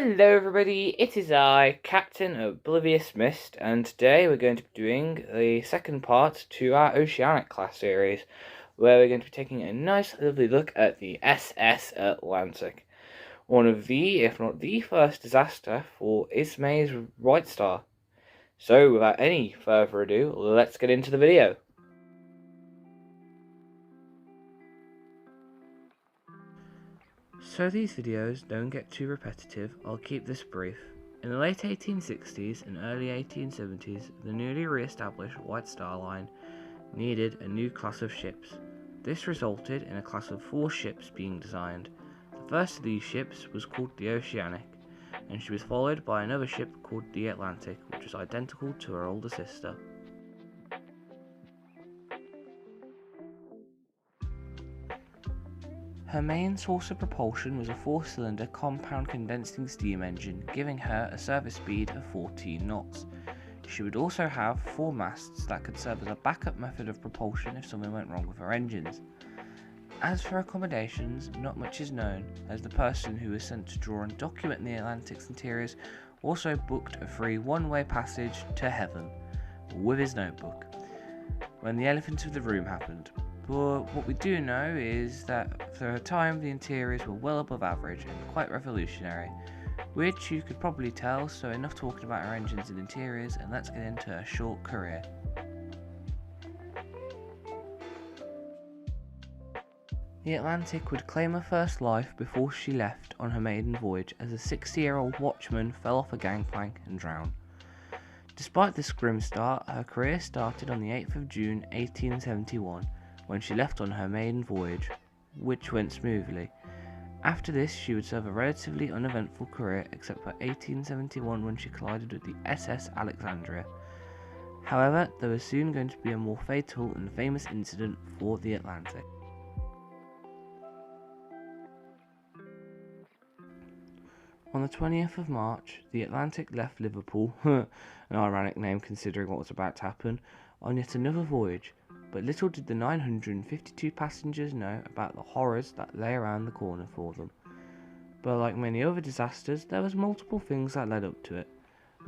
Hello everybody, it is I, Captain Oblivious Mist, and today we're going to be doing the second part to our Oceanic class series, where we're going to be taking a nice lovely look at the SS Atlantic, one of the, if not the first disaster for Ismay's White Star. So without any further ado, let's get into the video. So these videos don't get too repetitive, I'll keep this brief. In the late 1860s and early 1870s, the newly re-established White Star Line needed a new class of ships. This resulted in a class of 4 ships being designed. The first of these ships was called the Oceanic, and she was followed by another ship called the Atlantic, which was identical to her older sister. Her main source of propulsion was a 4-cylinder compound condensing steam engine, giving her a service speed of 14 knots. She would also have 4 masts that could serve as a backup method of propulsion if something went wrong with her engines. As for accommodations, not much is known, as the person who was sent to draw and document the Atlantic's interiors also booked a free one-way passage to heaven with his notebook when the elephant of the room happened. But what we do know is that for a time the interiors were well above average and quite revolutionary, which you could probably tell, so enough talking about our engines and interiors, and let's get into a short career. The Atlantic would claim her first life before she left on her maiden voyage as a 60-year-old watchman fell off a gangplank and drowned. Despite this grim start, her career started on the 8th of June 1871, when she left on her maiden voyage, which went smoothly. After this, she would serve a relatively uneventful career except for 1871 when she collided with the SS Alexandria. However, there was soon going to be a more fatal and famous incident for the Atlantic. On the 20th of March, the Atlantic left Liverpool, an ironic name considering what was about to happen, on yet another voyage. But little did the 952 passengers know about the horrors that lay around the corner for them. But like many other disasters, there was multiple things that led up to it,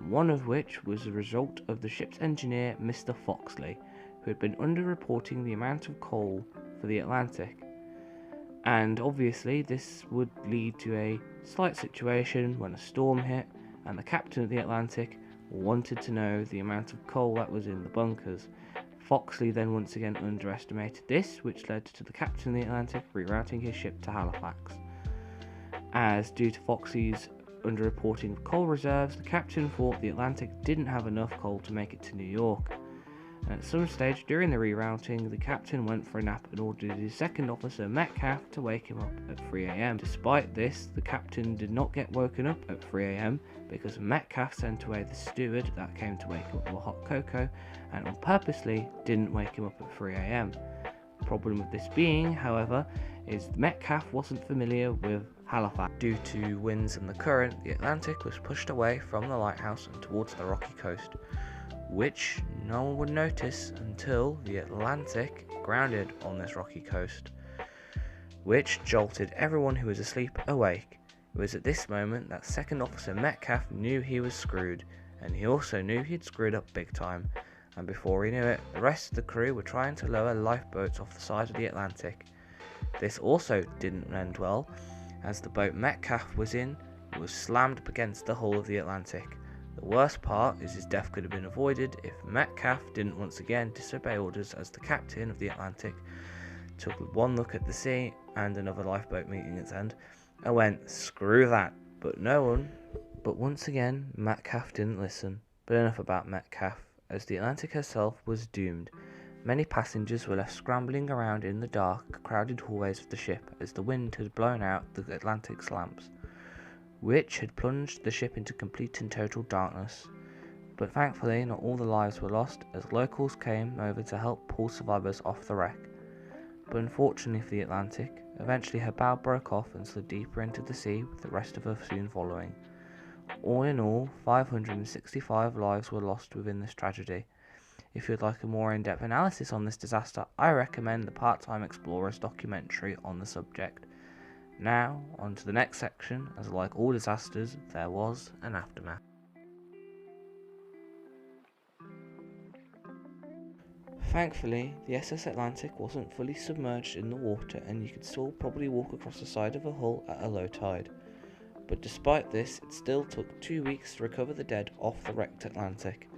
one of which was the result of the ship's engineer, Mr. Foxley, who had been underreporting the amount of coal for the Atlantic. And obviously this would lead to a slight situation when a storm hit, and the captain of the Atlantic wanted to know the amount of coal that was in the bunkers. Foxley then once again underestimated this, which led to the captain of the Atlantic rerouting his ship to Halifax. As due to Foxley's underreporting of coal reserves, the captain thought the Atlantic didn't have enough coal to make it to New York. And at some stage during the rerouting, the captain went for a nap and ordered his second officer, Metcalf, to wake him up at 3 a.m. Despite this, the captain did not get woken up at 3 a.m. because Metcalf sent away the steward that came to wake him up with hot cocoa and purposely didn't wake him up at 3 a.m. The problem with this being, however, is Metcalf wasn't familiar with Halifax. Due to winds and the current, the Atlantic was pushed away from the lighthouse and towards the rocky coast, which no one would notice until the Atlantic grounded on this rocky coast, which jolted everyone who was asleep awake. It was at this moment that Second Officer Metcalf knew he was screwed, and he also knew he'd screwed up big time, and before he knew it, the rest of the crew were trying to lower lifeboats off the side of the Atlantic. This also didn't end well, as the boat Metcalf was in was slammed up against the hull of the Atlantic. The worst part is his death could have been avoided if Metcalf didn't once again disobey orders, as the captain of the Atlantic took one look at the sea and another lifeboat meeting its end and went, "Screw that," but once again Metcalf didn't listen. But enough about Metcalf, as the Atlantic herself was doomed. Many passengers were left scrambling around in the dark, crowded hallways of the ship as the wind had blown out the Atlantic's lamps, which had plunged the ship into complete and total darkness. But thankfully not all the lives were lost, as locals came over to help pull survivors off the wreck. But unfortunately for the Atlantic, eventually her bow broke off and slid deeper into the sea, with the rest of her soon following. All in all, 565 lives were lost within this tragedy. If you'd like a more in-depth analysis on this disaster, I recommend the Part-Time Explorers documentary on the subject. Now, on to the next section, as like all disasters, there was an aftermath. Thankfully, the SS Atlantic wasn't fully submerged in the water and you could still probably walk across the side of a hull at a low tide. But despite this, it still took 2 weeks to recover the dead off the wrecked Atlantic.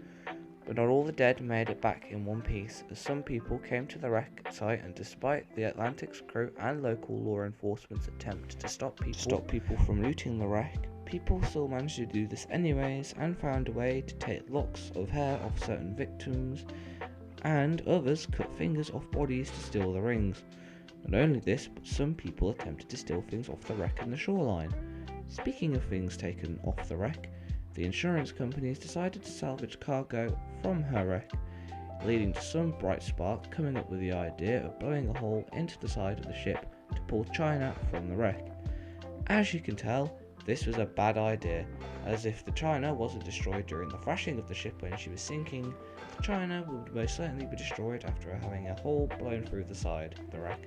But not all the dead made it back in one piece, as some people came to the wreck site, and despite the Atlantic's crew and local law enforcement's attempt to stop people from looting the wreck, people still managed to do this anyways and found a way to take locks of hair off certain victims, and others cut fingers off bodies to steal the rings. Not only this, but some people attempted to steal things off the wreck and the shoreline. Speaking of things taken off the wreck, the insurance companies decided to salvage cargo from her wreck, leading to some bright spark coming up with the idea of blowing a hole into the side of the ship to pull China from the wreck. As you can tell, this was a bad idea, as if the China wasn't destroyed during the thrashing of the ship when she was sinking, the China would most certainly be destroyed after having a hole blown through the side of the wreck.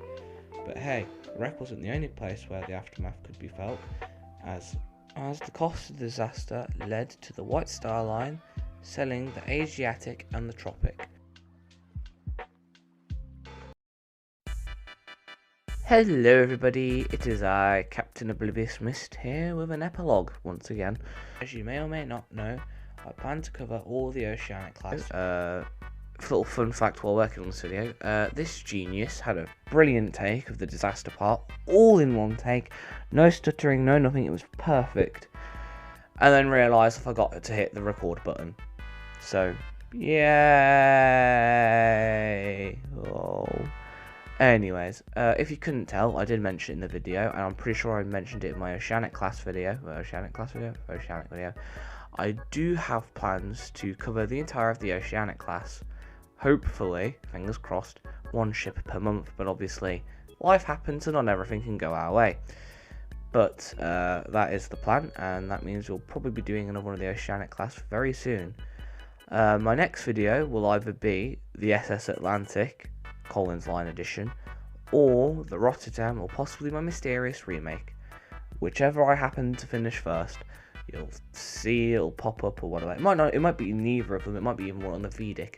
But hey, the wreck wasn't the only place where the aftermath could be felt, as the cost of the disaster led to the White Star Line selling the Asiatic and the Tropic. Hello everybody, it is I, Captain Oblivious Mist, here with an epilogue once again. As you may or may not know, I plan to cover all the Oceanic class. Little fun fact while working on this video, this genius had a brilliant take of the disaster part, all in one take, no stuttering, no nothing, it was perfect. And then realised I forgot to hit the record button. So, yay! Oh. Anyways, if you couldn't tell, I did mention it in the video, and I'm pretty sure I mentioned it in my Oceanic class video. Oceanic video. I do have plans to cover the entire of the Oceanic class. Hopefully, fingers crossed, one ship per month, but obviously life happens and not everything can go our way. But that is the plan, and that means we'll probably be doing another one of the Oceanic class very soon. My next video will either be the SS Atlantic, Collins Line edition, or the Rotterdam, or possibly my mysterious remake. Whichever I happen to finish first, you'll see it'll pop up or whatever. It might be neither of them, it might be even one on the VDIC.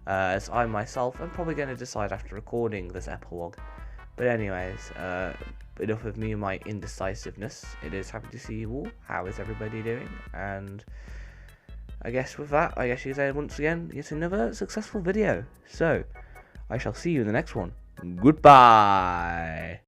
As I myself am probably going to decide after recording this epilogue. But anyways, enough of me and my indecisiveness. It is happy to see you all. How is everybody doing? And I guess with that, I guess you can say once again, it's another successful video. So, I shall see you in the next one. Goodbye!